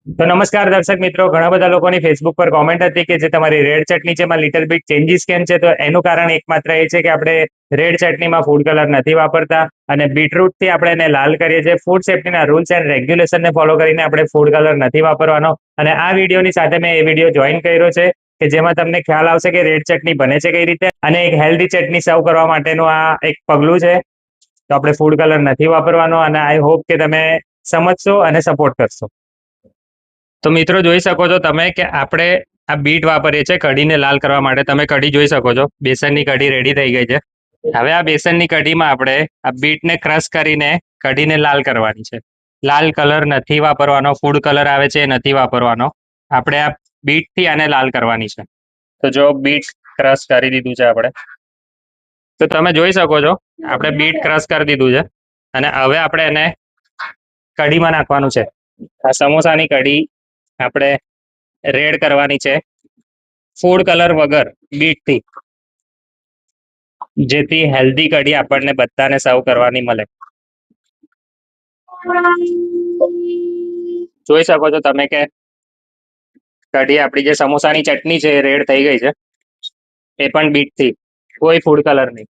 તો નમસ્કાર દર્શક મિત્રો, ઘણા બધા લોકોની ફેસબુક પર કોમેન્ટ હતી કે જે તમારી રેડ ચટણી છે એમાં લિટલ બીટ ચેન્જીસ કેમ છે. તો એનું કારણ એકમાત્ર એ છે કે આપણે રેડ ચટણીમાં ફૂડ કલર નથી વાપરતા અને બીટરૂટ થી આપણે એને લાલ કરીએ છીએ. ફૂડ સેફ્ટીના રૂલ્સ એન્ડ રેગ્યુલેશનને ફોલો કરીને આપણે ફૂડ કલર નથી વાપરવાનો. અને આ વિડીયોની સાથે મેં એ વિડીયો જોઈન કર્યો છે કે જેમાં તમને ખ્યાલ આવશે કે રેડ ચટણી બને છે કઈ રીતે અને એક હેલ્ધી ચટણી સર્વ કરવા માટેનું આ એક પગલું છે. તો આપણે ફૂડ કલર નથી વાપરવાનો અને આઈ હોપ કે તમે સમજશો અને સપોર્ટ કરશો. તો મિત્રો જોઈ શકો છો તમે કે આપણે આ બીટ વાપરીએ છીએ કઢીને લાલ કરવા માટે. તમે કઢી જોઈ શકો છો, બેસનની કઢી રેડી થઈ ગઈ છે. હવે આ બેસનની કઢીમાં આપણે આ બીટને ક્રશ કરીને કઢીને લાલ કરવાની છે. લાલ કલર નથી વાપરવાનો, ફૂડ કલર આવે છે એ નથી વાપરવાનો. આપણે આ બીટથી આને લાલ કરવાની છે. તો જો બીટ ક્રશ કરી દીધું છે આપણે. તો તમે જોઈ શકો છો આપણે બીટ ક્રશ કરી દીધું છે અને હવે આપણે એને કઢીમાં નાખવાનું છે. આ સમોસાની કઢી આપણે રેડ કરવાની છે ફૂડ કલર વગર બીટથી, જેથી હેલ્ધી કઢી આપણને બધાને સર્વ કરવાની મળે. જોઈ શકો છો તમે કે કઢી આપણી જે સમોસાની ચટણી છે એ રેડ થઈ ગઈ છે, એ પણ બીટથી, કોઈ ફૂડ કલર નહીં.